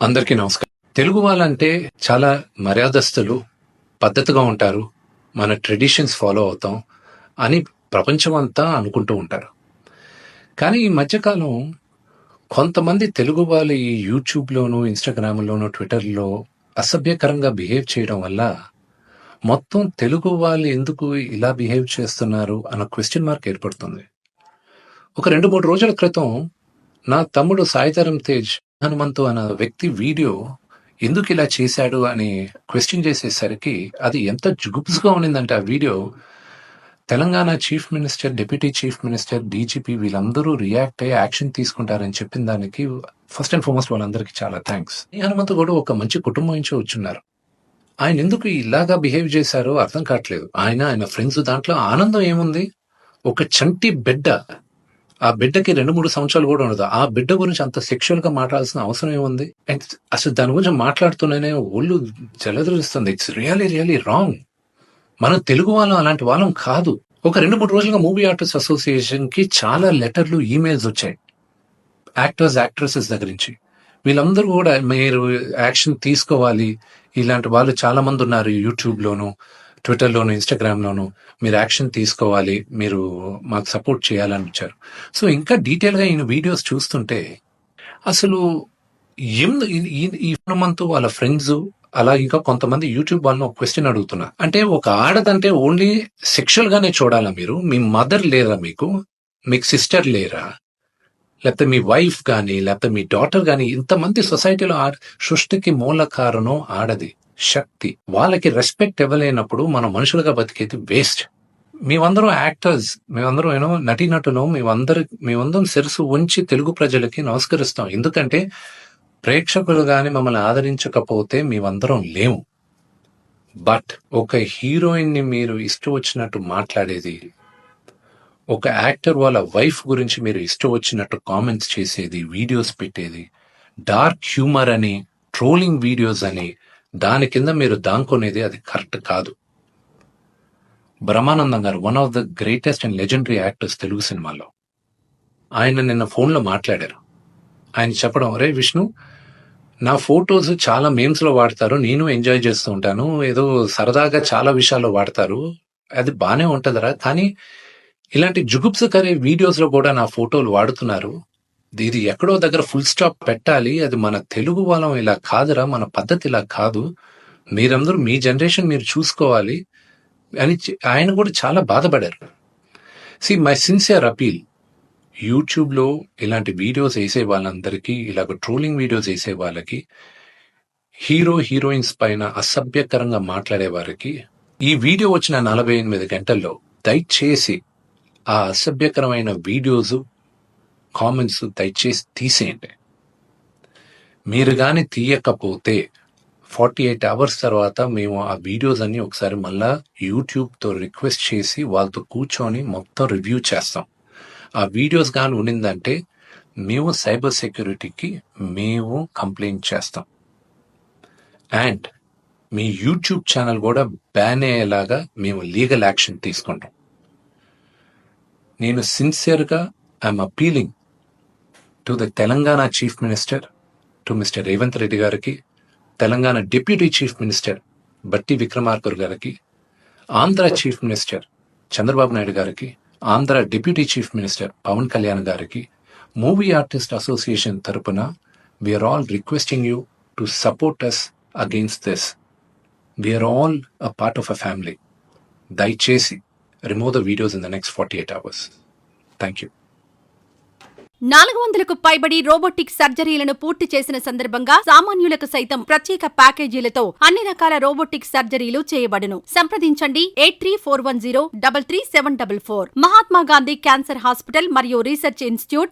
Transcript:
అందరికీ నమస్కారం. తెలుగు వాళ్ళంటే చాలా మర్యాదస్తులు, పద్ధతిగా ఉంటారు, మన ట్రెడిషన్స్ ఫాలో అవుతాం అని ప్రపంచం అంతా అనుకుంటూ ఉంటారు. కానీ ఈ మధ్యకాలం కొంతమంది తెలుగు వాళ్ళు ఈ యూట్యూబ్లోను, ఇన్స్టాగ్రామ్లోను, ట్విట్టర్లో అసభ్యకరంగా బిహేవ్ చేయడం వల్ల మొత్తం తెలుగు వాళ్ళు ఎందుకు ఇలా బిహేవ్ చేస్తున్నారు అన్న క్వశ్చన్ మార్క్ ఏర్పడుతుంది. ఒక 2-3 రోజుల క్రితం నా తమ్ముడు సాయిధరం తేజ్ హనుమంతు అన్న వ్యక్తి వీడియో ఎందుకు ఇలా చేశాడు అని క్వశ్చన్ చేసేసరికి అది ఎంత జుగుప్స్గా ఉన్నిందంటే ఆ video Telangana chief minister, deputy chief minister, DGP వీళ్ళందరూ రియాక్ట్ అయ్యి యాక్షన్ తీసుకుంటారని చెప్పిన దానికి ఫస్ట్ అండ్ ఫార్మోస్ట్ వాళ్ళందరికీ చాలా థ్యాంక్స్. ఈ హనుమంతు కూడా ఒక మంచి కుటుంబం నుంచి వచ్చున్నారు. ఆయన ఎందుకు ఇలాగా బిహేవ్ చేశారో అర్థం కావట్లేదు. ఆయన ఫ్రెండ్స్ దాంట్లో ఆనందం ఏముంది? ఒక చంటి బిడ్డ, ఆ బిడ్డకి 2-3 సంవత్సరాలు కూడా ఉండదు. ఆ బిడ్డ గురించి అంత సెక్షువల్ గా మాట్లాడాల్సిన అవసరం ఏముంది? అండ్ అసలు దాని గురించి మాట్లాడుతూనే ఒళ్ళు జలధరిస్తుంది. It's really wrong. మనం తెలుగు వాళ్ళం అలాంటి వాళ్ళం కాదు. ఒక 2-3 రోజులుగా మూవీ ఆర్టిస్ట్ అసోసియేషన్ కి చాలా లెటర్లు, ఈమెయిల్స్ వచ్చాయి యాక్టర్స్, యాక్ట్రెసెస్ దగ్గర నుంచి. వీళ్ళందరూ కూడా మీరు యాక్షన్ తీసుకోవాలి, ఇలాంటి వాళ్ళు చాలా మంది ఉన్నారు యూట్యూబ్ లోను, ట్విట్టర్లోను, ఇన్స్టాగ్రామ్లోను, మీరు యాక్షన్ తీసుకోవాలి, మీరు మాకు సపోర్ట్ చేయాలని ఇచ్చారు. సో ఇంకా డీటెయిల్గా ఈయన వీడియోస్ చూస్తుంటే అసలు ఈ హనుమంతు వాళ్ళ ఫ్రెండ్స్ అలా ఇంకా కొంతమంది యూట్యూబ్ వాళ్ళని ఒక క్వశ్చన్ అడుగుతున్నా, అంటే ఒక ఆడదంటే ఓన్లీ సెక్షువల్ గానే చూడాలా? మీరు మీ మదర్ లేరా? మీకు సిస్టర్ లేరా? లేకపోతే మీ వైఫ్ కానీ, లేకపోతే మీ డాటర్ కానీ, ఇంతమంది సొసైటీలో సృష్టికి మూల కారణం ఆడది శక్తి. వాళ్ళకి రెస్పెక్ట్ ఇవ్వలేనప్పుడు మనం మనుషులుగా బతికేది వేస్ట్. మేమందరం యాక్టర్స్, మేమందరం నటీనటులు, మేమందరం శిరసు ఉంచి తెలుగు ప్రజలకి నమస్కరిస్తాం. ఎందుకంటే ప్రేక్షకులు గాని మమ్మల్ని ఆదరించకపోతే మేమందరం లేము. బట్ ఒక హీరోయిన్ ని మీరు ఇష్టం వచ్చినట్టు మాట్లాడేది, ఒక యాక్టర్ వాళ్ళ వైఫ్ గురించి మీరు ఇష్టం వచ్చినట్టు కామెంట్స్ చేసేది, వీడియోస్ పెట్టేది, డార్క్ హ్యూమర్ అని, ట్రోలింగ్ వీడియోస్ అని, దాని కింద మీరు దాంకొనేది అది కరెక్ట్ కాదు. బ్రహ్మానందం గారు one of the greatest and legendary actors Telugu సినిమాలో, ఆయన నిన్న ఫోన్లో మాట్లాడారు. ఆయన చెప్పడం, అరే విష్ణు, నా ఫొటోస్ చాలా మేమ్స్ లో వాడతారు, నేను ఎంజాయ్ చేస్తూ ఉంటాను, ఏదో సరదాగా చాలా విషయాల్లో వాడతారు, అది బానే ఉంటదరా, కానీ ఇలాంటి జుగుప్సకరే వీడియోస్ లో కూడా నా ఫోటోలు వాడుతున్నారు, ఇది ఎక్కడో దగ్గర ఫుల్ స్టాప్ పెట్టాలి, అది మన తెలుగు వాళ్ళం ఇలా కాదురా, మన పద్ధతి ఇలా కాదు, మీరందరూ మీ జనరేషన్ మీరు చూసుకోవాలి అని ఆయన కూడా చాలా బాధపడారు. మై సిన్సియర్ అపీల్, యూట్యూబ్లో ఇలాంటి వీడియోస్ వేసే వాళ్ళందరికీ, ఇలాగ ట్రోలింగ్ వీడియోస్ వేసే వాళ్ళకి, హీరోయిన్స్ పైన అసభ్యకరంగా మాట్లాడే వారికి, ఈ వీడియో వచ్చిన 48 గంటల్లో దయచేసి ఆ అసభ్యకరమైన వీడియోస్, కామెంట్స్ దయచేసి తీసేయండి. మీరు కానీ తీయకపోతే 48 అవర్స్ తర్వాత మేము ఆ వీడియోస్ అన్ని ఒకసారి మళ్ళా యూట్యూబ్తో రిక్వెస్ట్ చేసి వాళ్ళతో కూర్చొని మొత్తం రివ్యూ చేస్తాం. ఆ వీడియోస్ కానీ ఉండిందంటే మేము సైబర్ సెక్యూరిటీకి మేము కంప్లైంట్ చేస్తాం. అండ్ మీ యూట్యూబ్ ఛానల్ కూడా బ్యాన్ అయ్యేలాగా మేము లీగల్ యాక్షన్ తీసుకుంటాం. నేను సిన్సియర్గా I'm appealing to the Telangana chief minister, to mister Revanth Reddy గారికి, Telangana deputy chief minister Bhatti Vikramarka గారికి, ఆంధ్ర చీఫ్ మినిస్టర్ చంద్రబాబు నాయుడు గారికి, Andhra deputy chief minister Pawan Kalyan గారికి, మూవీ ఆర్టిస్ట్ అసోసియేషన్ తరపున we are all requesting you to support us against this. We are all a part of a family. దయచేసి remove the videos in the next 48 hours. Thank you. 400కు పైబడి robotic సర్జరీలను పూర్తి చేసిన సందర్భంగా సామాన్యులకు సైతం ప్రత్యేక ప్యాకేజీలతో అన్ని రకాల రోబోటిక్ సర్జరీలు చేయబడును. సంప్రదించండి 8341033744. మహాత్మా గాంధీ క్యాన్సర్ హాస్పిటల్ మరియు రీసెర్చ్ ఇన్స్టిట్యూట్,